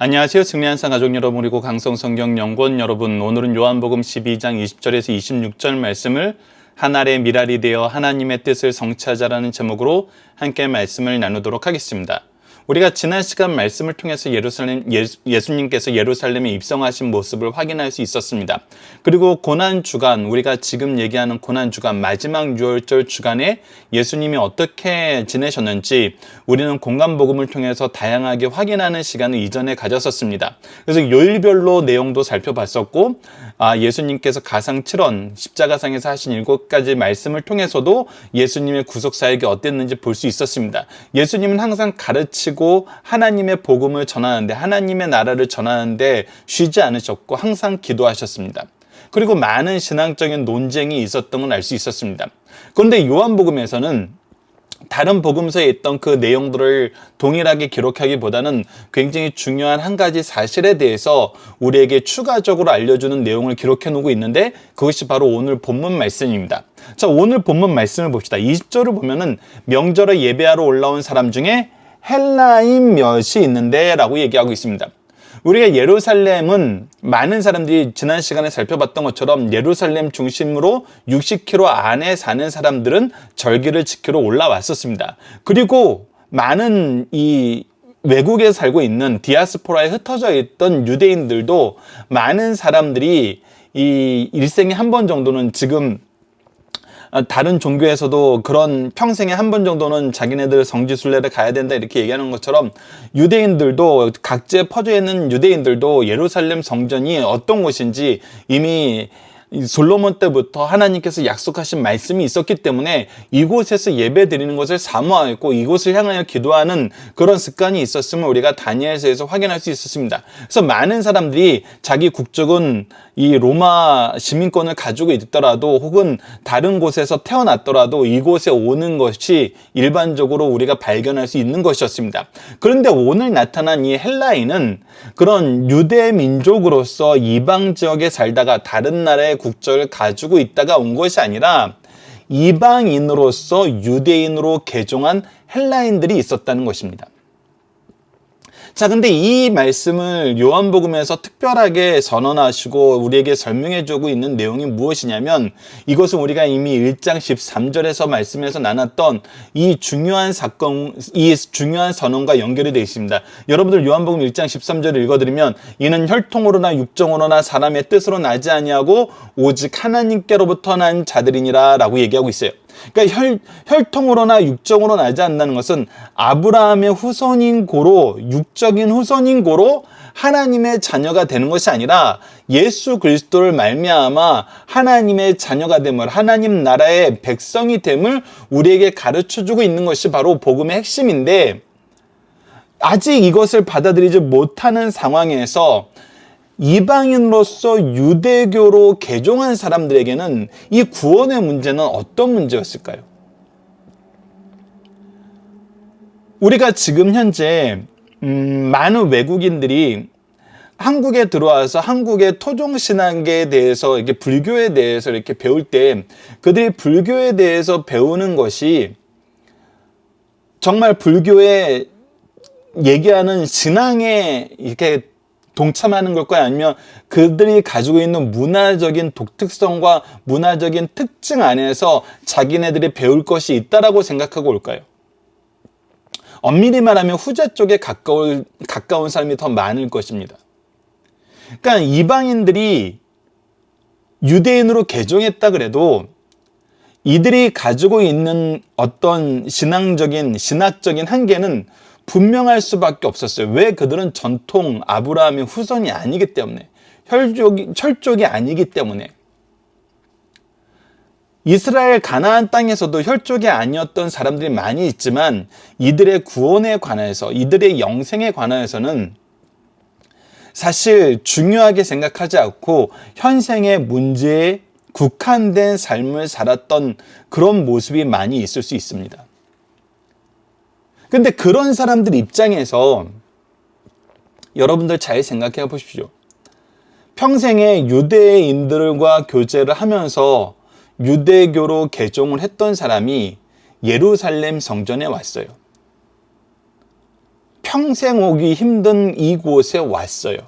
안녕하세요. 승리한산 가족 여러분, 그리고 강성성경연구원 여러분, 오늘은 요한복음 12장 20절에서 26절 말씀을 하나의 미랄이 되어 하나님의 뜻을 성취하자라는 제목으로 함께 말씀을 나누도록 하겠습니다. 우리가 지난 시간 말씀을 통해서 예수님께서 예루살렘에 입성하신 모습을 확인할 수 있었습니다. 그리고 고난주간, 우리가 지금 얘기하는 고난주간, 마지막 유월절 주간에 예수님이 어떻게 지내셨는지 우리는 공간복음을 통해서 다양하게 확인하는 시간을 이전에 가졌었습니다. 그래서 요일별로 내용도 살펴봤었고, 예수님께서 가상 7원, 십자가상에서 하신 7가지 말씀을 통해서도 예수님의 구속사역이 어땠는지 볼 수 있었습니다. 예수님은 항상 가르치고 하나님의 복음을 전하는데, 하나님의 나라를 전하는데 쉬지 않으셨고 항상 기도하셨습니다. 그리고 많은 신앙적인 논쟁이 있었던 걸 알 수 있었습니다. 그런데 요한복음에서는 다른 복음서에 있던 그 내용들을 동일하게 기록하기보다는 굉장히 중요한 한 가지 사실에 대해서 우리에게 추가적으로 알려주는 내용을 기록해 놓고 있는데, 그것이 바로 오늘 본문 말씀입니다. 자, 오늘 본문 말씀을 봅시다. 20절을 보면은 명절에 예배하러 올라온 사람 중에 헬라인 몇이 있는데 라고 얘기하고 있습니다. 우리가 예루살렘은 많은 사람들이 지난 시간에 살펴봤던 것처럼 예루살렘 중심으로 60km 안에 사는 사람들은 절기를 지키러 올라왔었습니다. 그리고 많은 이 외국에 살고 있는 디아스포라에 흩어져 있던 유대인들도 많은 사람들이 이 일생에 한 번 정도는, 지금 다른 종교에서도 그런 평생에 한 번 정도는 자기네들 성지순례를 가야 된다 이렇게 얘기하는 것처럼, 유대인들도, 각지에 퍼져 있는 유대인들도 예루살렘 성전이 어떤 곳인지 이미 솔로몬 때부터 하나님께서 약속하신 말씀이 있었기 때문에 이곳에서 예배 드리는 것을 사모하였고 이곳을 향하여 기도하는 그런 습관이 있었음을 우리가 다니엘서에서 확인할 수 있었습니다. 그래서 많은 사람들이 자기 국적은 이 로마 시민권을 가지고 있더라도, 혹은 다른 곳에서 태어났더라도 이곳에 오는 것이 일반적으로 우리가 발견할 수 있는 것이었습니다. 그런데 오늘 나타난 이 헬라인은 그런 유대 민족으로서 이방 지역에 살다가 다른 나라의 국적을 가지고 있다가 온 것이 아니라 이방인으로서 유대인으로 개종한 헬라인들이 있었다는 것입니다. 자, 근데 이 말씀을 요한복음에서 특별하게 선언하시고 우리에게 설명해주고 있는 내용이 무엇이냐면, 이것은 우리가 이미 1장 13절에서 말씀에서 나눴던 이 중요한 사건, 이 중요한 선언과 연결이 되어 있습니다. 여러분들 요한복음 1장 13절을 읽어드리면, 이는 혈통으로나 육정으로나 사람의 뜻으로 나지 아니하고 오직 하나님께로부터 난 자들이니라 라고 얘기하고 있어요. 그러니까 혈통으로나 육정으로 나지 않는다는 것은 아브라함의 후손인 고로, 육적인 후손인 고로 하나님의 자녀가 되는 것이 아니라 예수 그리스도를 말미암아 하나님의 자녀가 됨을, 하나님 나라의 백성이 됨을 우리에게 가르쳐주고 있는 것이 바로 복음의 핵심인데, 아직 이것을 받아들이지 못하는 상황에서 이방인으로서 유대교로 개종한 사람들에게는 이 구원의 문제는 어떤 문제였을까요? 우리가 지금 현재 많은 외국인들이 한국에 들어와서 한국의 토종신앙계에 대해서, 이렇게 불교에 대해서 이렇게 배울 때, 그들이 불교에 대해서 배우는 것이 정말 불교에 얘기하는 신앙에 이렇게 동참하는 걸까요? 아니면 그들이 가지고 있는 문화적인 독특성과 문화적인 특징 안에서 자기네들이 배울 것이 있다라고 생각하고 올까요? 엄밀히 말하면 후자 쪽에 가까운 사람이 더 많을 것입니다. 그러니까 이방인들이 유대인으로 개종했다 그래도 이들이 가지고 있는 어떤 신학적인 한계는 분명할 수밖에 없었어요. 왜? 그들은 전통 아브라함의 후손이 아니기 때문에, 혈족이 아니기 때문에. 이스라엘 가나안 땅에서도 혈족이 아니었던 사람들이 많이 있지만, 이들의 구원에 관해서, 이들의 영생에 관해서는 사실 중요하게 생각하지 않고 현생의 문제에 국한된 삶을 살았던 그런 모습이 많이 있을 수 있습니다. 근데 그런 사람들 입장에서 여러분들 잘 생각해 보십시오. 평생에 유대인들과 교제를 하면서 유대교로 개종을 했던 사람이 예루살렘 성전에 왔어요. 평생 오기 힘든 이곳에 왔어요.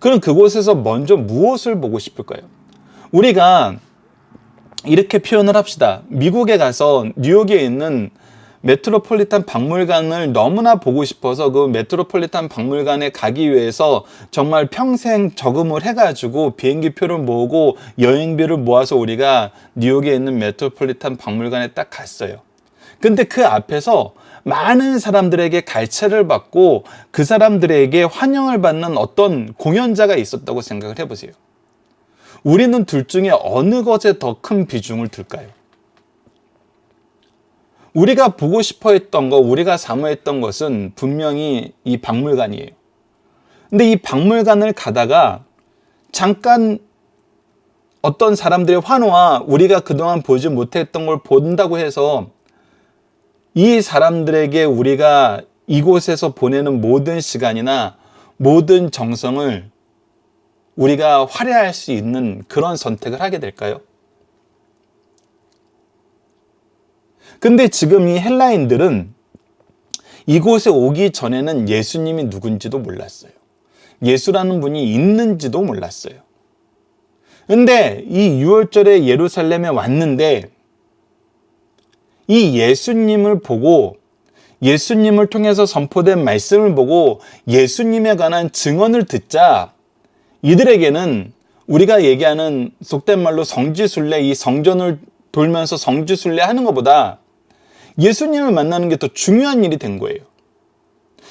그럼 그곳에서 먼저 무엇을 보고 싶을까요? 우리가 이렇게 표현을 합시다. 미국에 가서 뉴욕에 있는 메트로폴리탄 박물관을 너무나 보고 싶어서 그 메트로폴리탄 박물관에 가기 위해서 정말 평생 저금을 해가지고 비행기표를 모으고 여행비를 모아서 우리가 뉴욕에 있는 메트로폴리탄 박물관에 딱 갔어요. 근데 그 앞에서 많은 사람들에게 갈채를 받고 그 사람들에게 환영을 받는 어떤 공연자가 있었다고 생각을 해보세요. 우리는 둘 중에 어느 것에 더 큰 비중을 둘까요? 우리가 보고 싶어 했던 거, 우리가 사모했던 것은 분명히 이 박물관이에요. 근데 이 박물관을 가다가 잠깐 어떤 사람들의 환호와 우리가 그동안 보지 못했던 걸 본다고 해서 이 사람들에게 우리가 이곳에서 보내는 모든 시간이나 모든 정성을 우리가 할애할 수 있는 그런 선택을 하게 될까요? 근데 지금 이 헬라인들은 이곳에 오기 전에는 예수님이 누군지도 몰랐어요. 예수라는 분이 있는지도 몰랐어요. 근데 이 6월절에 예루살렘에 왔는데 이 예수님을 보고 예수님을 통해서 선포된 말씀을 보고 예수님에 관한 증언을 듣자 이들에게는 우리가 얘기하는 속된 말로 성지순례, 이 성전을 돌면서 성지순례 하는 것보다 예수님을 만나는 게 더 중요한 일이 된 거예요.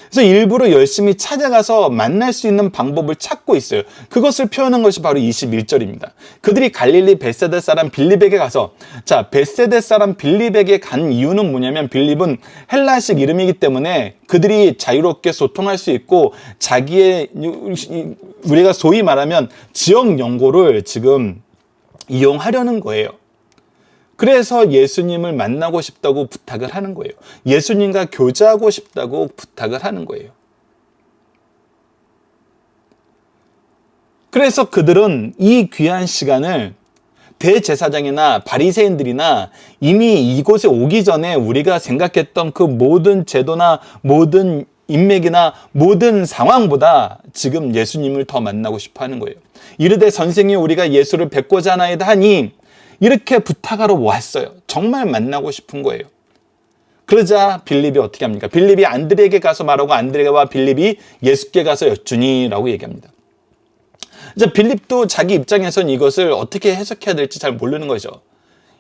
그래서 일부러 열심히 찾아가서 만날 수 있는 방법을 찾고 있어요. 그것을 표현한 것이 바로 21절입니다. 그들이 갈릴리 벳세다 사람 빌립에게 가서, 자, 벳세다 사람 빌립에게 간 이유는 뭐냐면 빌립은 헬라식 이름이기 때문에 그들이 자유롭게 소통할 수 있고 자기의 우리가 소위 말하면 지역 연고를 지금 이용하려는 거예요. 그래서 예수님을 만나고 싶다고 부탁을 하는 거예요. 예수님과 교제하고 싶다고 부탁을 하는 거예요. 그래서 그들은 이 귀한 시간을 대제사장이나 바리새인들이나 이미 이곳에 오기 전에 우리가 생각했던 그 모든 제도나 모든 인맥이나 모든 상황보다 지금 예수님을 더 만나고 싶어 하는 거예요. 이르되 선생이 우리가 예수를 뵙고자 하나이다 하니 이렇게 부탁하러 왔어요. 정말 만나고 싶은 거예요. 그러자 빌립이 어떻게 합니까? 빌립이 안드레에게 가서 말하고 안드레와 빌립이 예수께 가서 여쭈니 라고 얘기합니다. 이제 빌립도 자기 입장에선 이것을 어떻게 해석해야 될지 잘 모르는 거죠.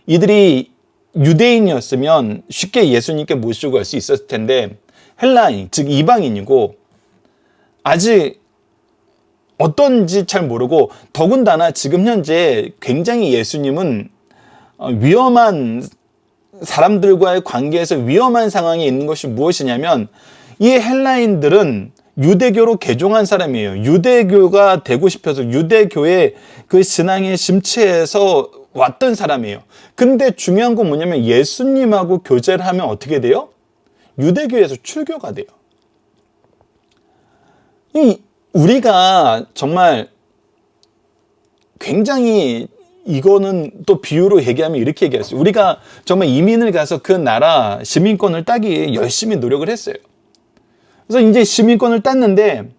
이들이 유대인이었으면 쉽게 예수님께 모시고 갈 수 있었을 텐데 헬라인, 즉 이방인이고 아직 어떤지 잘 모르고 더군다나 지금 현재 굉장히 예수님은 위험한 사람들과의 관계에서 위험한 상황에 있는 것이 무엇이냐면 이 헬라인들은 유대교로 개종한 사람이에요. 유대교가 되고 싶어서 유대교의 그 신앙에 심취해서 왔던 사람이에요. 근데 중요한 건 뭐냐면 예수님하고 교제를 하면 어떻게 돼요? 유대교에서 출교가 돼요. 우리가 정말 굉장히 이거는 또 비유로 얘기하면 이렇게 얘기했어요. 우리가 정말 이민을 가서 그 나라 시민권을 따기 열심히 노력을 했어요. 그래서 이제 시민권을 땄는데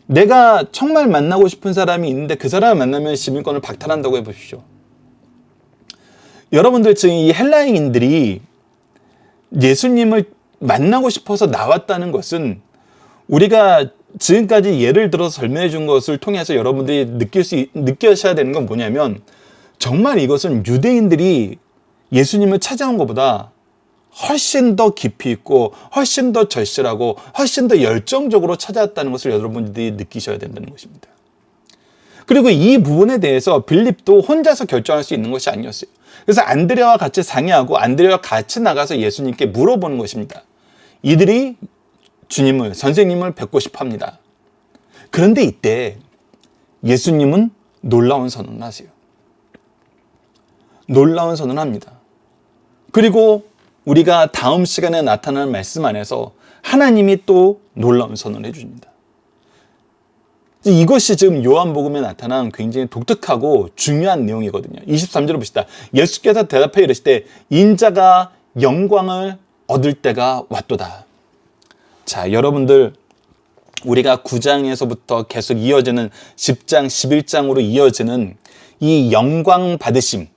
내가 정말 만나고 싶은 사람이 있는데 그 사람을 만나면 시민권을 박탈한다고 해보십시오. 여러분들 지금 이 헬라인들이 예수님을 만나고 싶어서 나왔다는 것은 우리가 지금까지 예를 들어서 설명해 준 것을 통해서 여러분들이 느끼셔야 되는 건 뭐냐면 정말 이것은 유대인들이 예수님을 찾아온 것보다 훨씬 더 깊이 있고 훨씬 더 절실하고 훨씬 더 열정적으로 찾아왔다는 것을 여러분들이 느끼셔야 된다는 것입니다. 그리고 이 부분에 대해서 빌립도 혼자서 결정할 수 있는 것이 아니었어요. 그래서 안드레와 같이 상의하고 안드레와 같이 나가서 예수님께 물어보는 것입니다. 이들이 주님을, 선생님을 뵙고 싶어 합니다. 그런데 이때 예수님은 놀라운 선언을 하세요. 놀라운 선언을 합니다. 그리고 우리가 다음 시간에 나타나는 말씀 안에서 하나님이 또 놀라운 선언을 해줍니다. 이것이 지금 요한복음에 나타난 굉장히 독특하고 중요한 내용이거든요. 23절을 보시다. 예수께서 대답해 이르시되 인자가 영광을 얻을 때가 왔도다. 자, 여러분들 우리가 9장에서부터 계속 이어지는 10장, 11장으로 이어지는 이 영광 받으심,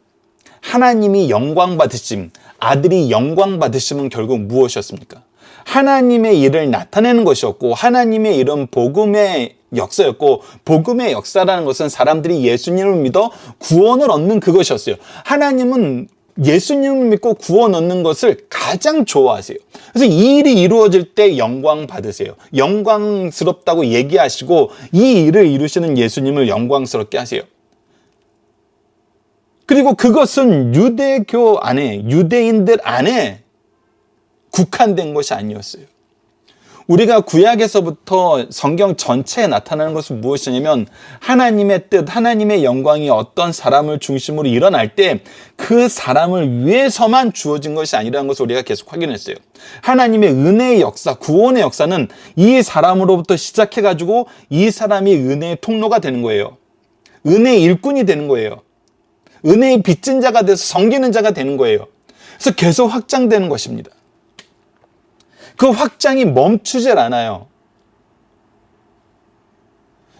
하나님이 영광 받으심, 아들이 영광 받으심은 결국 무엇이었습니까? 하나님의 일을 나타내는 것이었고, 하나님의 일은 복음의 역사였고, 복음의 역사라는 것은 사람들이 예수님을 믿어 구원을 얻는 그것이었어요. 하나님은 예수님을 믿고 구원 얻는 것을 가장 좋아하세요. 그래서 이 일이 이루어질 때 영광 받으세요. 영광스럽다고 얘기하시고 이 일을 이루시는 예수님을 영광스럽게 하세요. 그리고 그것은 유대교 안에, 유대인들 안에 국한된 것이 아니었어요. 우리가 구약에서부터 성경 전체에 나타나는 것은 무엇이냐면 하나님의 뜻, 하나님의 영광이 어떤 사람을 중심으로 일어날 때 그 사람을 위해서만 주어진 것이 아니라는 것을 우리가 계속 확인했어요. 하나님의 은혜의 역사, 구원의 역사는 이 사람으로부터 시작해가지고 이 사람이 은혜의 통로가 되는 거예요. 은혜의 일꾼이 되는 거예요. 은혜의 빚진 자가 돼서 섬기는 자가 되는 거예요. 그래서 계속 확장되는 것입니다. 그 확장이 멈추질 않아요.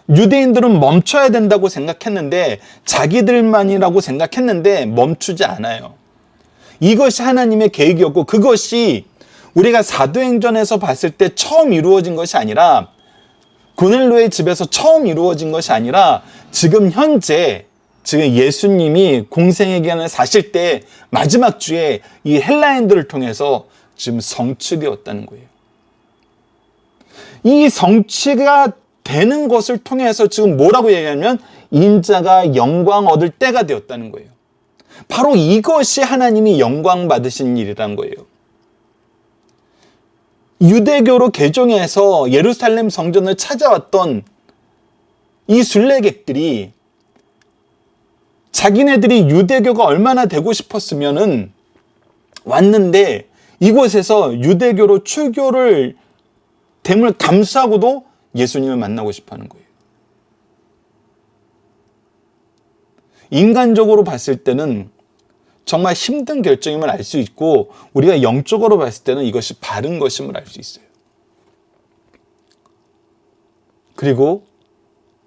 유대인들은 멈춰야 된다고 생각했는데, 자기들만이라고 생각했는데 멈추지 않아요. 이것이 하나님의 계획이었고, 그것이 우리가 사도행전에서 봤을 때 처음 이루어진 것이 아니라, 고넬료의 집에서 처음 이루어진 것이 아니라, 지금 현재 지금 예수님이 공생의 기간을 사실 때 마지막 주에 이 헬라인들을 통해서 지금 성취되었다는 거예요. 이 성취가 되는 것을 통해서 지금 뭐라고 얘기하냐면 인자가 영광 얻을 때가 되었다는 거예요. 바로 이것이 하나님이 영광 받으신 일이란 거예요. 유대교로 개종해서 예루살렘 성전을 찾아왔던 이 순례객들이 자기네들이 유대교가 얼마나 되고 싶었으면은 왔는데 이곳에서 유대교로 출교를 됨을 감수하고도 예수님을 만나고 싶어 하는 거예요. 인간적으로 봤을 때는 정말 힘든 결정임을 알 수 있고 우리가 영적으로 봤을 때는 이것이 바른 것임을 알 수 있어요. 그리고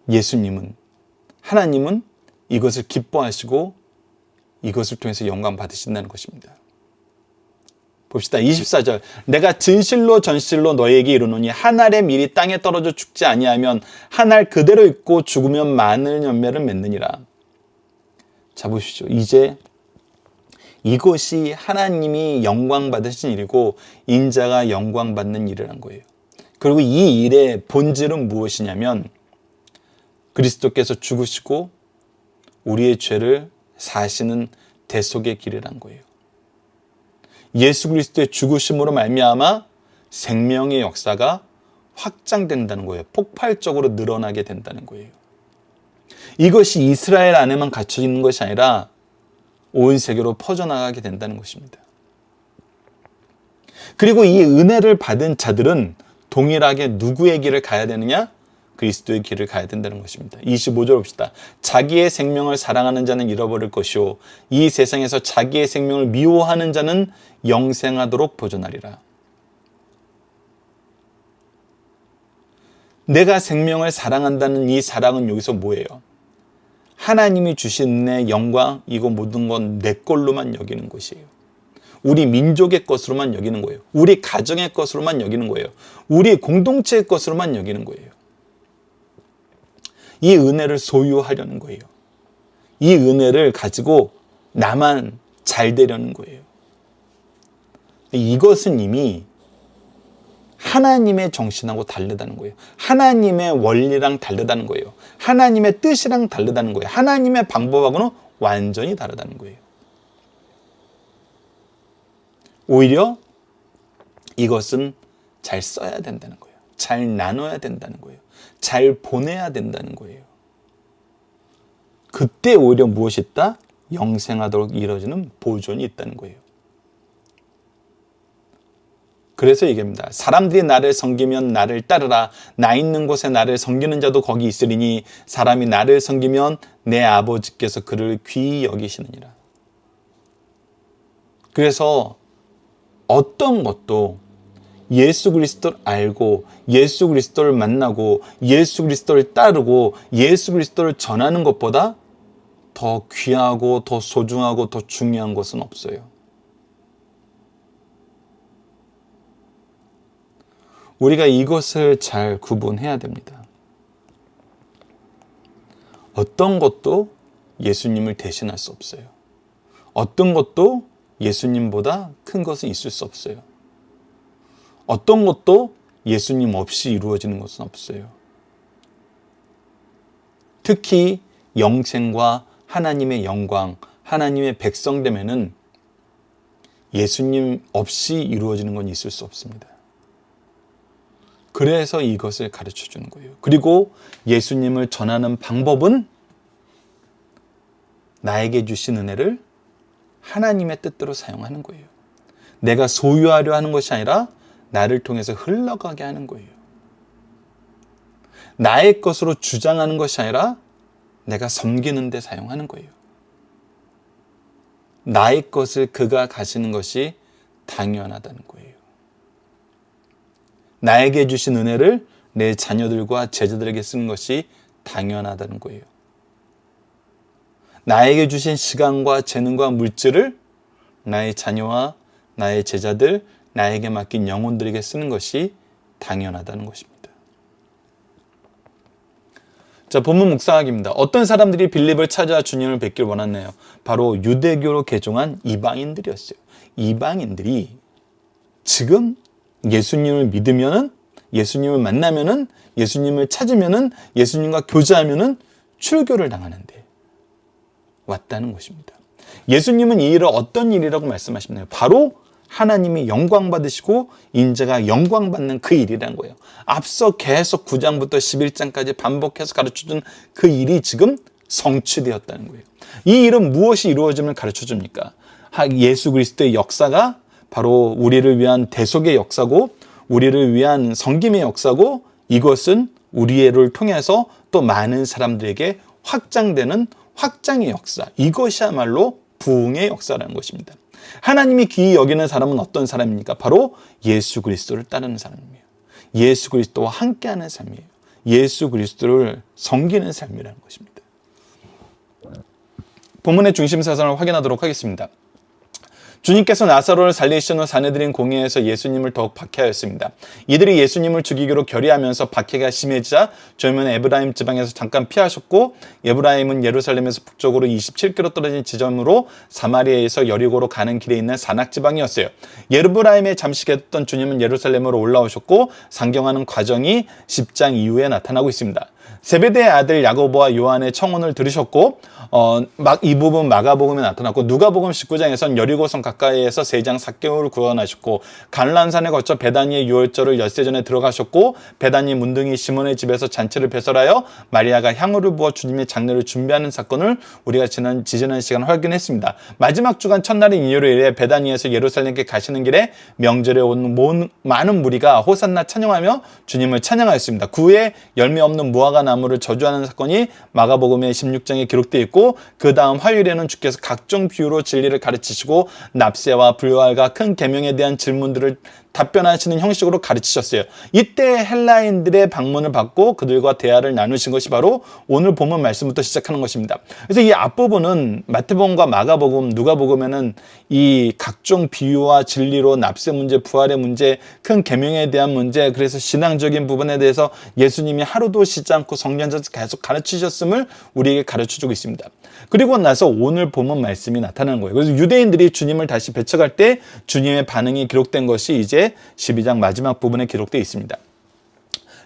예수님은, 하나님은 이것을 기뻐하시고 이것을 통해서 영광 받으신다는 것입니다. 봅시다. 24절. 내가 진실로 전실로 너에게 이르노니 한 알의 밀이 땅에 떨어져 죽지 아니하면 한 알 그대로 있고 죽으면 많은 열매를 맺느니라. 자, 보십시오. 이제 이것이 하나님이 영광 받으신 일이고 인자가 영광 받는 일이란 거예요. 그리고 이 일의 본질은 무엇이냐면 그리스도께서 죽으시고 우리의 죄를 사하시는 대속의 길이란 거예요. 예수 그리스도의 죽으심으로 말미암아 생명의 역사가 확장된다는 거예요. 폭발적으로 늘어나게 된다는 거예요. 이것이 이스라엘 안에만 갇혀 있는 것이 아니라 온 세계로 퍼져나가게 된다는 것입니다. 그리고 이 은혜를 받은 자들은 동일하게 누구의 길을 가야 되느냐? 그리스도의 길을 가야 된다는 것입니다. 25절 봅시다. 자기의 생명을 사랑하는 자는 잃어버릴 것이요 이 세상에서 자기의 생명을 미워하는 자는 영생하도록 보존하리라. 내가 생명을 사랑한다는 이 사랑은 여기서 뭐예요? 하나님이 주신 은혜, 영광, 이거 모든 건 내 걸로만 여기는 것이에요. 우리 민족의 것으로만 여기는 거예요. 우리 가정의 것으로만 여기는 거예요. 우리 공동체의 것으로만 여기는 거예요. 이 은혜를 소유하려는 거예요. 이 은혜를 가지고 나만 잘 되려는 거예요. 이것은 이미 하나님의 정신하고 다르다는 거예요. 하나님의 원리랑 다르다는 거예요. 하나님의 뜻이랑 다르다는 거예요. 하나님의 방법하고는 완전히 다르다는 거예요. 오히려 이것은 잘 써야 된다는 거예요. 잘 나눠야 된다는 거예요. 잘 보내야 된다는 거예요. 그때 오히려 무엇이 있다? 영생하도록 이루어지는 보존이 있다는 거예요. 그래서 얘기합니다. 사람들이 나를 섬기면 나를 따르라. 나 있는 곳에 나를 섬기는 자도 거기 있으리니 사람이 나를 섬기면 내 아버지께서 그를 귀히 여기시느니라. 그래서 어떤 것도 예수 그리스도를 알고 예수 그리스도를 만나고 예수 그리스도를 따르고 예수 그리스도를 전하는 것보다 더 귀하고 더 소중하고 더 중요한 것은 없어요. 우리가 이것을 잘 구분해야 됩니다. 어떤 것도 예수님을 대신할 수 없어요. 어떤 것도 예수님보다 큰 것은 있을 수 없어요. 어떤 것도 예수님 없이 이루어지는 것은 없어요. 특히 영생과 하나님의 영광, 하나님의 백성됨에는 예수님 없이 이루어지는 건 있을 수 없습니다. 그래서 이것을 가르쳐 주는 거예요. 그리고 예수님을 전하는 방법은 나에게 주신 은혜를 하나님의 뜻대로 사용하는 거예요. 내가 소유하려 하는 것이 아니라 나를 통해서 흘러가게 하는 거예요. 나의 것으로 주장하는 것이 아니라 내가 섬기는 데 사용하는 거예요. 나의 것을 그가 가시는 것이 당연하다는 거예요. 나에게 주신 은혜를 내 자녀들과 제자들에게 쓰는 것이 당연하다는 거예요. 나에게 주신 시간과 재능과 물질을 나의 자녀와 나의 제자들, 나에게 맡긴 영혼들에게 쓰는 것이 당연하다는 것입니다. 자, 본문 묵상하기입니다. 어떤 사람들이 빌립을 찾아 주님을 뵙길 원했나요? 바로 유대교로 개종한 이방인들이었어요. 이방인들이 지금 예수님을 믿으면은, 예수님을 만나면은, 예수님을 찾으면은, 예수님과 교제하면은 출교를 당하는데 왔다는 것입니다. 예수님은 이 일을 어떤 일이라고 말씀하시나요? 바로 하나님이 영광 받으시고 인자가 영광 받는 그 일이라는 거예요. 앞서 계속 9장부터 11장까지 반복해서 가르쳐준 그 일이 지금 성취되었다는 거예요. 이 일은 무엇이 이루어짐을 가르쳐 줍니까? 예수 그리스도의 역사가 바로 우리를 위한 대속의 역사고 우리를 위한 섬김의 역사고 이것은 우리를 통해서 또 많은 사람들에게 확장되는 확장의 역사. 이것이야말로 부흥의 역사라는 것입니다. 하나님이 귀히 여기는 사람은 어떤 사람입니까? 바로 예수 그리스도를 따르는 사람이에요. 예수 그리스도와 함께하는 삶이에요. 예수 그리스도를 섬기는 삶이라는 것입니다. 본문의 중심 사상을 확인하도록 하겠습니다. 주님께서 나사로를 살리신 후 사내들인 공회에서 예수님을 더욱 박해하였습니다. 이들이 예수님을 죽이기로 결의하면서 박해가 심해지자 주님은 에브라임 지방에서 잠깐 피하셨고 에브라임은 예루살렘에서 북쪽으로 27km 떨어진 지점으로 사마리아에서 여리고로 가는 길에 있는 산악 지방이었어요. 에브라임에 잠시 계셨던 주님은 예루살렘으로 올라오셨고 상경하는 과정이 10장 이후에 나타나고 있습니다. 세베대의 아들 야고보와 요한의 청혼을 들으셨고 이 부분 마가복음에 나타났고 누가복음 19장에서는 여리고성 가까이에서 세장 삭개오를 구원하셨고 갈란산에 거쳐 베다니의 유월절을 엿새 전에 들어가셨고 베다니 문둥이 시몬의 집에서 잔치를 배설하여 마리아가 향유를 부어 주님의 장례를 준비하는 사건을 우리가 지난 시간 확인했습니다. 마지막 주간 첫날인 일요일에 베다니에서 예루살렘께 가시는 길에 명절에 온 많은 무리가 호산나 찬양하며 주님을 찬양하였습니다. 그 후에 열매 없는 무화과 나무를 저주하는 사건이 마가복음의 16장에 기록되어 있고 그 다음 화요일에는 주께서 각종 비유로 진리를 가르치시고 납세와 불활과 큰 계명에 대한 질문들을 답변하시는 형식으로 가르치셨어요. 이때 헬라인들의 방문을 받고 그들과 대화를 나누신 것이 바로 오늘 본문 말씀부터 시작하는 것입니다. 그래서 이 앞부분은 마태복음과 마가복음, 누가복음에는 이 각종 비유와 진리로 납세 문제, 부활의 문제, 큰 계명에 대한 문제, 그래서 신앙적인 부분에 대해서 예수님이 하루도 쉬지 않고 성전에서 계속 가르치셨음을 우리에게 가르쳐주고 있습니다. 그리고 나서 오늘 본문 말씀이 나타나는 거예요. 그래서 유대인들이 주님을 다시 배척할 때 주님의 반응이 기록된 것이 이제 12장 마지막 부분에 기록되어 있습니다.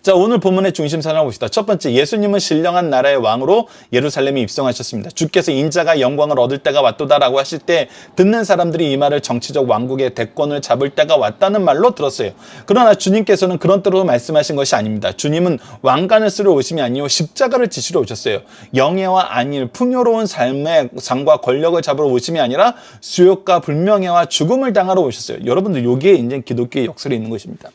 자, 오늘 본문의 중심 사항을 봅시다. 첫 번째, 예수님은 신령한 나라의 왕으로 예루살렘에 입성하셨습니다. 주께서 인자가 영광을 얻을 때가 왔도다라고 하실 때 듣는 사람들이 이 말을 정치적 왕국의 대권을 잡을 때가 왔다는 말로 들었어요. 그러나 주님께서는 그런 뜻으로 말씀하신 것이 아닙니다. 주님은 왕관을 쓰러 오심이 아니요 십자가를 지시러 오셨어요. 영예와 안일, 풍요로운 삶의 상과 권력을 잡으러 오심이 아니라 수욕과 불명예와 죽음을 당하러 오셨어요. 여러분들 여기에 이제 기독교의 역설이 있는 것입니다.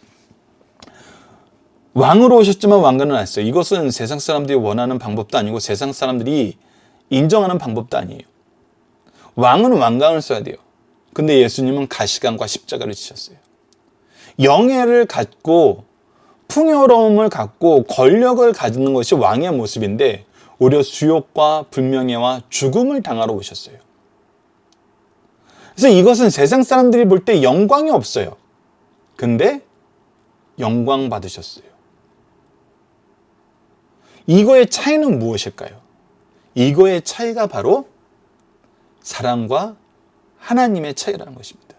왕으로 오셨지만 왕관은 안 써요. 이것은 세상 사람들이 원하는 방법도 아니고 세상 사람들이 인정하는 방법도 아니에요. 왕은 왕관을 써야 돼요. 근데 예수님은 가시관과 십자가를 지셨어요. 영예를 갖고 풍요로움을 갖고 권력을 가지는 것이 왕의 모습인데 오히려 수욕과 불명예와 죽음을 당하러 오셨어요. 그래서 이것은 세상 사람들이 볼 때 영광이 없어요. 근데 영광 받으셨어요. 이거의 차이는 무엇일까요? 이거의 차이가 바로 사랑과 하나님의 차이라는 것입니다.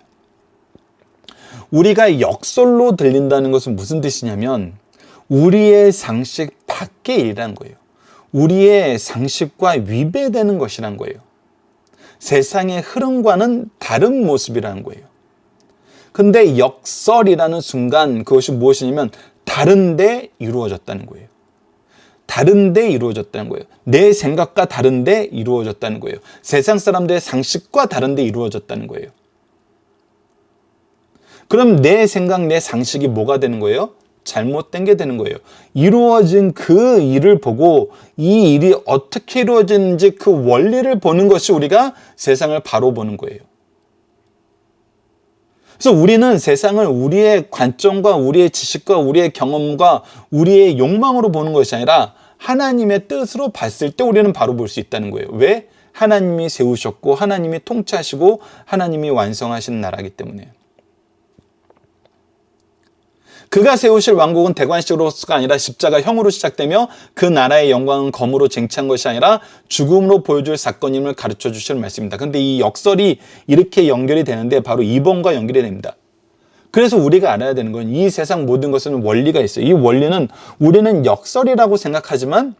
우리가 역설로 들린다는 것은 무슨 뜻이냐면 우리의 상식 밖의 일이라는 거예요. 우리의 상식과 위배되는 것이란 거예요. 세상의 흐름과는 다른 모습이라는 거예요. 근데 역설이라는 순간 그것이 무엇이냐면 다른데 이루어졌다는 거예요. 다른데 이루어졌다는 거예요. 내 생각과 다른데 이루어졌다는 거예요. 세상 사람들의 상식과 다른데 이루어졌다는 거예요. 그럼 내 생각, 내 상식이 뭐가 되는 거예요? 잘못된 게 되는 거예요. 이루어진 그 일을 보고 이 일이 어떻게 이루어지는지 그 원리를 보는 것이 우리가 세상을 바로 보는 거예요. 그래서 우리는 세상을 우리의 관점과 우리의 지식과 우리의 경험과 우리의 욕망으로 보는 것이 아니라 하나님의 뜻으로 봤을 때 우리는 바로 볼 수 있다는 거예요. 왜? 하나님이 세우셨고 하나님이 통치하시고 하나님이 완성하신 나라이기 때문에. 그가 세우실 왕국은 대관식으로서가 아니라 십자가형으로 시작되며 그 나라의 영광은 검으로 쟁취한 것이 아니라 죽음으로 보여줄 사건임을 가르쳐 주실 말씀입니다. 그런데 이 역설이 이렇게 연결이 되는데 바로 이번과 연결이 됩니다. 그래서 우리가 알아야 되는 건 이 세상 모든 것은 원리가 있어요. 이 원리는 우리는 역설이라고 생각하지만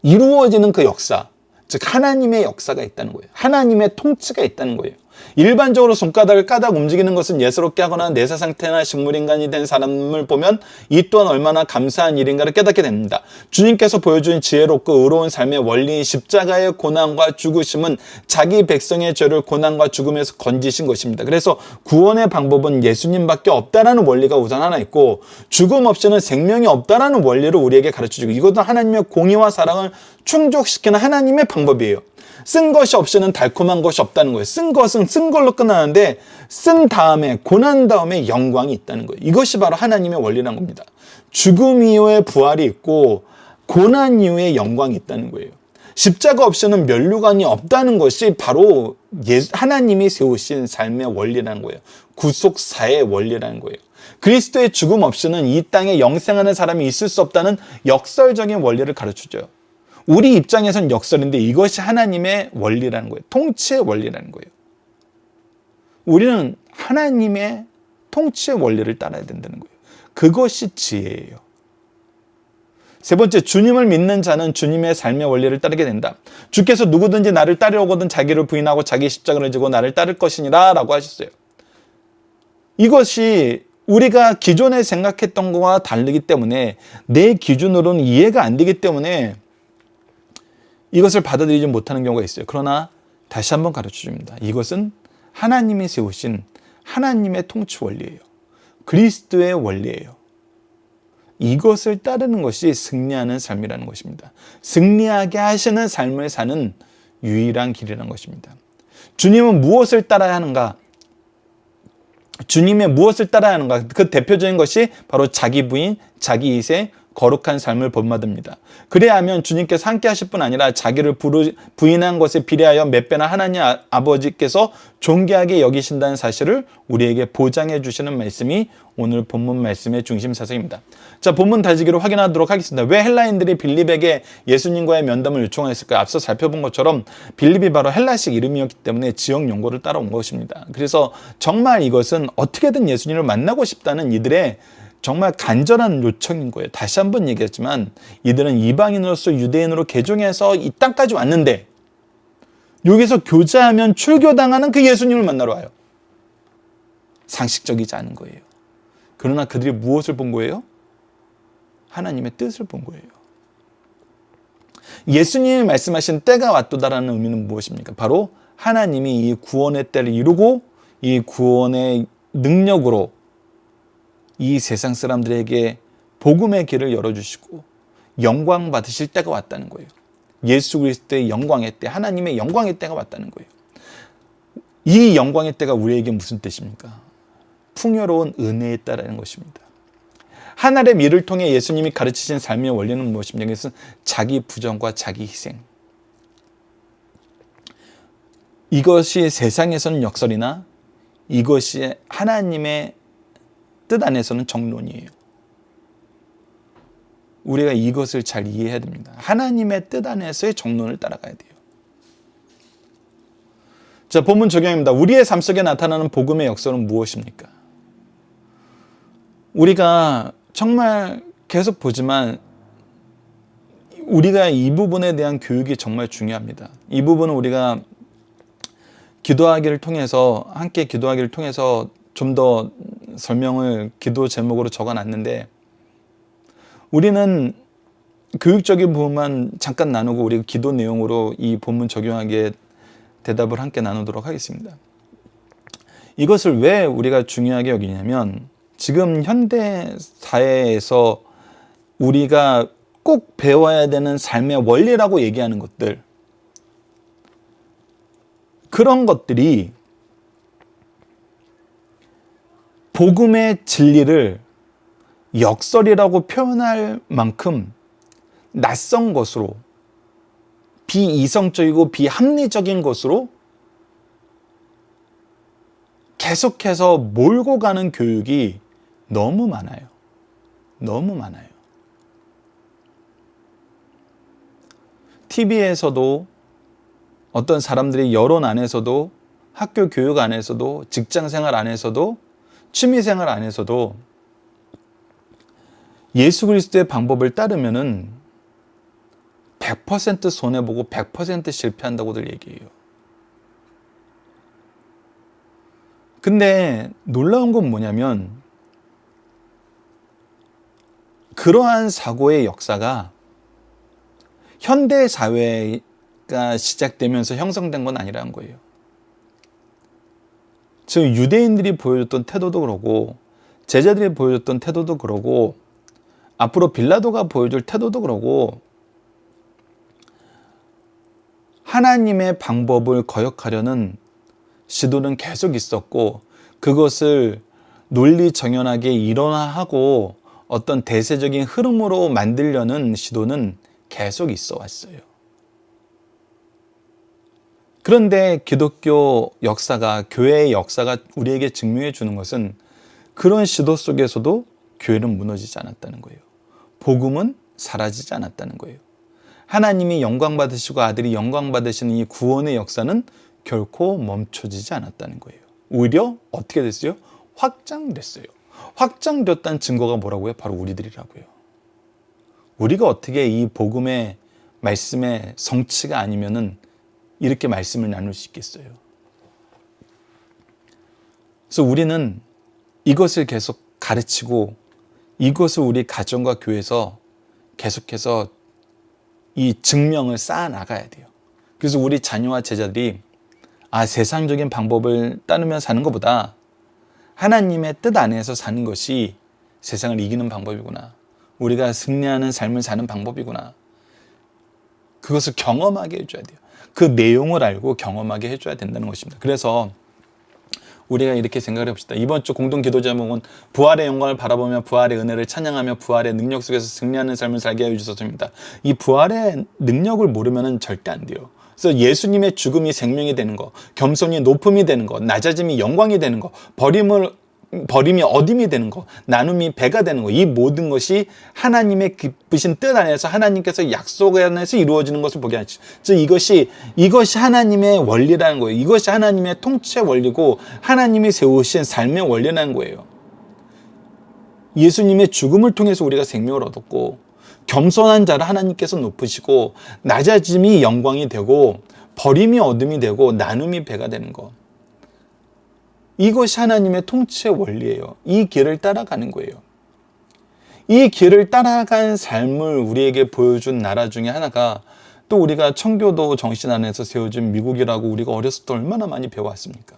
이루어지는 그 역사, 즉 하나님의 역사가 있다는 거예요. 하나님의 통치가 있다는 거예요. 일반적으로 손가락을 까닥 움직이는 것은 예스럽게 하거나 내사 상태나 식물인간이 된 사람을 보면 이 또한 얼마나 감사한 일인가를 깨닫게 됩니다. 주님께서 보여준 지혜롭고 의로운 삶의 원리인 십자가의 고난과 죽으심은 자기 백성의 죄를 고난과 죽음에서 건지신 것입니다. 그래서 구원의 방법은 예수님밖에 없다라는 원리가 우선 하나 있고 죽음 없이는 생명이 없다라는 원리를 우리에게 가르쳐주고 이것은 하나님의 공의와 사랑을 충족시키는 하나님의 방법이에요. 쓴 것이 없이는 달콤한 것이 없다는 거예요. 쓴 것은 쓴 걸로 끝나는데 쓴 다음에 고난 다음에 영광이 있다는 거예요. 이것이 바로 하나님의 원리라는 겁니다. 죽음 이후에 부활이 있고 고난 이후에 영광이 있다는 거예요. 십자가 없이는 면류관이 없다는 것이 바로 하나님이 세우신 삶의 원리라는 거예요. 구속사의 원리라는 거예요. 그리스도의 죽음 없이는 이 땅에 영생하는 사람이 있을 수 없다는 역설적인 원리를 가르쳐줘요. 우리 입장에선 역설인데 이것이 하나님의 원리라는 거예요. 통치의 원리라는 거예요. 우리는 하나님의 통치의 원리를 따라야 된다는 거예요. 그것이 지혜예요. 세 번째, 주님을 믿는 자는 주님의 삶의 원리를 따르게 된다. 주께서 누구든지 나를 따르려거든 자기를 부인하고 자기 십자가를 지고 나를 따를 것이니라 라고 하셨어요. 이것이 우리가 기존에 생각했던 것과 다르기 때문에 내 기준으로는 이해가 안 되기 때문에 이것을 받아들이지 못하는 경우가 있어요. 그러나 다시 한번 가르쳐 줍니다. 이것은 하나님이 세우신 하나님의 통치 원리예요. 그리스도의 원리예요. 이것을 따르는 것이 승리하는 삶이라는 것입니다. 승리하게 하시는 삶을 사는 유일한 길이라는 것입니다. 주님은 무엇을 따라야 하는가? 주님의 무엇을 따라야 하는가? 그 대표적인 것이 바로 자기 부인, 자기 희생, 거룩한 삶을 본받습니다. 그래야 하면 주님께서 함께 하실 뿐 아니라 자기를 부인한 것에 비례하여 몇 배나 하나님 아버지께서 존귀하게 여기신다는 사실을 우리에게 보장해 주시는 말씀이 오늘 본문 말씀의 중심 사상입니다. 자, 본문 다지기로 확인하도록 하겠습니다. 왜 헬라인들이 빌립에게 예수님과의 면담을 요청했을까요? 앞서 살펴본 것처럼 빌립이 바로 헬라식 이름이었기 때문에 지역 용고를 따라온 것입니다. 그래서 정말 이것은 어떻게든 예수님을 만나고 싶다는 이들의 정말 간절한 요청인 거예요. 다시 한번 얘기했지만 이들은 이방인으로서 유대인으로 개종해서 이 땅까지 왔는데 여기서 교제하면 출교당하는 그 예수님을 만나러 와요. 상식적이지 않은 거예요. 그러나 그들이 무엇을 본 거예요? 하나님의 뜻을 본 거예요. 예수님이 말씀하신 때가 왔도다라는 의미는 무엇입니까? 바로 하나님이 이 구원의 때를 이루고 이 구원의 능력으로 이 세상 사람들에게 복음의 길을 열어주시고 영광 받으실 때가 왔다는 거예요. 예수 그리스도의 영광의 때, 하나님의 영광의 때가 왔다는 거예요. 이 영광의 때가 우리에게 무슨 뜻입니까? 풍요로운 은혜에 따르는 것입니다. 하늘의 미를 통해 예수님이 가르치신 삶의 원리는 무엇입니까? 이것은 자기 부정과 자기 희생. 이것이 세상에서는 역설이나 이것이 하나님의 뜻 안에서는 정론이에요. 우리가 이것을 잘 이해해야 됩니다. 하나님의 뜻 안에서의 정론을 따라가야 돼요. 자, 본문 적용입니다. 우리의 삶 속에 나타나는 복음의 역설은 무엇입니까? 우리가 정말 계속 보지만 우리가 이 부분에 대한 교육이 정말 중요합니다. 이 부분은 우리가 기도하기를 통해서 함께 기도하기를 통해서 좀 더 설명을 기도 제목으로 적어놨는데 우리는 교육적인 부분만 잠깐 나누고 우리 기도 내용으로 이 본문 적용하기에 대답을 함께 나누도록 하겠습니다. 이것을 왜 우리가 중요하게 여기냐면 지금 현대 사회에서 우리가 꼭 배워야 되는 삶의 원리라고 얘기하는 것들, 그런 것들이 복음의 진리를 역설이라고 표현할 만큼 낯선 것으로, 비이성적이고 비합리적인 것으로 계속해서 몰고 가는 교육이 너무 많아요. 너무 많아요. TV에서도 어떤 사람들이 여론 안에서도 학교 교육 안에서도 직장생활 안에서도 취미생활 안에서도 예수 그리스도의 방법을 따르면은 100% 손해보고 100% 실패한다고들 얘기해요. 근데 놀라운 건 뭐냐면 그러한 사고의 역사가 현대 사회가 시작되면서 형성된 건 아니라는 거예요. 즉 유대인들이 보여줬던 태도도 그러고 제자들이 보여줬던 태도도 그러고 앞으로 빌라도가 보여줄 태도도 그러고 하나님의 방법을 거역하려는 시도는 계속 있었고 그것을 논리정연하게 일원화하고 어떤 대세적인 흐름으로 만들려는 시도는 계속 있어 왔어요. 그런데 기독교 역사가, 교회의 역사가 우리에게 증명해 주는 것은 그런 시도 속에서도 교회는 무너지지 않았다는 거예요. 복음은 사라지지 않았다는 거예요. 하나님이 영광 받으시고 아들이 영광 받으시는 이 구원의 역사는 결코 멈춰지지 않았다는 거예요. 오히려 어떻게 됐어요? 확장됐어요. 확장됐다는 증거가 뭐라고요? 바로 우리들이라고요. 우리가 어떻게 이 복음의 말씀의 성취가 아니면은 이렇게 말씀을 나눌 수 있겠어요? 그래서 우리는 이것을 계속 가르치고 이것을 우리 가정과 교회에서 계속해서 이 증명을 쌓아 나가야 돼요. 그래서 우리 자녀와 제자들이 세상적인 방법을 따르며 사는 것보다 하나님의 뜻 안에서 사는 것이 세상을 이기는 방법이구나. 우리가 승리하는 삶을 사는 방법이구나. 그것을 경험하게 해줘야 돼요. 그 내용을 알고 경험하게 해줘야 된다는 것입니다. 그래서 우리가 이렇게 생각을 해봅시다. 이번 주 공동 기도 제목은 부활의 영광을 바라보며 부활의 은혜를 찬양하며 부활의 능력 속에서 승리하는 삶을 살게 해주셔서입니다. 이 부활의 능력을 모르면 절대 안 돼요. 그래서 예수님의 죽음이 생명이 되는 거, 겸손이 높음이 되는 거, 낮아짐이 영광이 되는 거, 버림이 얻음이 되는 거, 나눔이 배가 되는 거, 이 모든 것이 하나님의 기쁘신 뜻 안에서 하나님께서 약속 안에서 이루어지는 것을 보게 하죠. 즉 이것이 하나님의 원리라는 거예요. 이것이 하나님의 통치의 원리고 하나님이 세우신 삶의 원리라는 거예요. 예수님의 죽음을 통해서 우리가 생명을 얻었고 겸손한 자를 하나님께서 높으시고 낮아짐이 영광이 되고 버림이 얻음이 되고 나눔이 배가 되는 것. 이것이 하나님의 통치의 원리예요. 이 길을 따라가는 거예요. 이 길을 따라간 삶을 우리에게 보여준 나라 중에 하나가 또 우리가 청교도 정신 안에서 세워진 미국이라고 우리가 어렸을 때 얼마나 많이 배워왔습니까?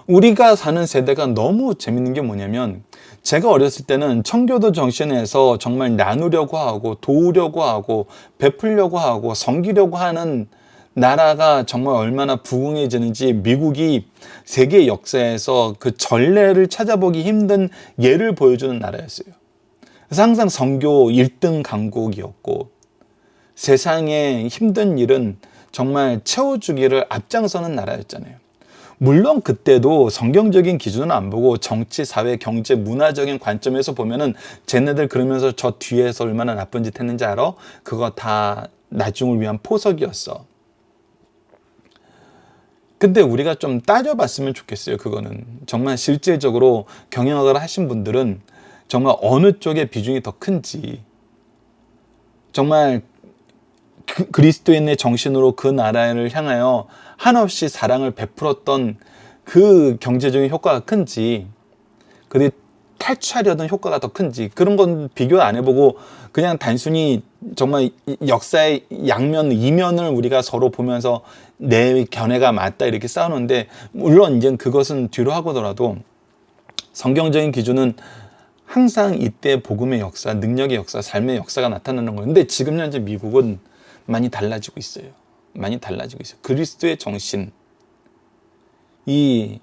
우리가 사는 세대가 너무 재밌는 게 뭐냐면 제가 어렸을 때는 청교도 정신에서 정말 나누려고 하고 도우려고 하고 베풀려고 하고 섬기려고 하는 나라가 정말 얼마나 부흥해지는지 미국이 세계 역사에서 그 전례를 찾아보기 힘든 예를 보여주는 나라였어요. 그래서 항상 선교 1등 강국이었고 세상의 힘든 일은 정말 채워주기를 앞장서는 나라였잖아요. 물론 그때도 성경적인 기준은 안 보고 정치, 사회, 경제, 문화적인 관점에서 보면은 쟤네들 그러면서 저 뒤에서 얼마나 나쁜 짓 했는지 알아? 그거 다 나중을 위한 포석이었어. 근데 우리가 좀 따져봤으면 좋겠어요. 그거는 정말 실질적으로 경영학을 하신 분들은 정말 어느 쪽의 비중이 더 큰지, 정말 그리스도인의 정신으로 그 나라를 향하여 한없이 사랑을 베풀었던 그 경제적인 효과가 큰지, 그들이 탈취하려던 효과가 더 큰지, 그런 건 비교 안 해보고 그냥 단순히 정말 역사의 양면, 이면을 우리가 서로 보면서 내 견해가 맞다 이렇게 싸우는데, 물론 이제 그것은 뒤로 하고더라도 성경적인 기준은 항상 이때 복음의 역사, 능력의 역사, 삶의 역사가 나타나는 거예요. 근데 지금 현재 미국은 많이 달라지고 있어요. 많이 달라지고 있어요. 그리스도의 정신, 이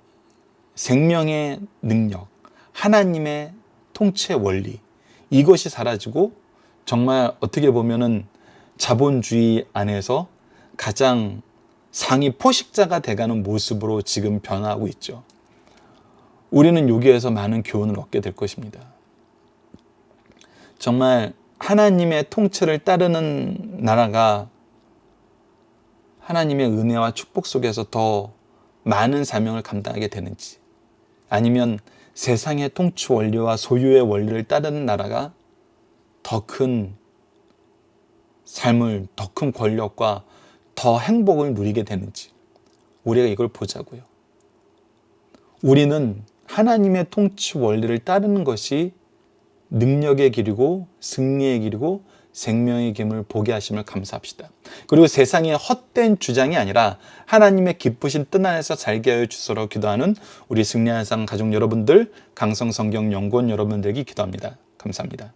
생명의 능력, 하나님의 통치 원리, 이것이 사라지고 정말 어떻게 보면은 자본주의 안에서 가장 상위 포식자가 돼가는 모습으로 지금 변화하고 있죠. 우리는 여기에서 많은 교훈을 얻게 될 것입니다. 정말 하나님의 통치를 따르는 나라가 하나님의 은혜와 축복 속에서 더 많은 사명을 감당하게 되는지, 아니면 세상의 통치 원리와 소유의 원리를 따르는 나라가 더 큰 삶을, 더 큰 권력과 더 행복을 누리게 되는지, 우리가 이걸 보자고요. 우리는 하나님의 통치 원리를 따르는 것이 능력의 길이고 승리의 길이고 생명의 길을 보게 하심을 감사합시다. 그리고 세상의 헛된 주장이 아니라 하나님의 기쁘신 뜻 안에서 살게 하여 주소서 기도하는 우리 승리한 상 가족 여러분들, 강성성경연구원 여러분들에게 기도합니다. 감사합니다.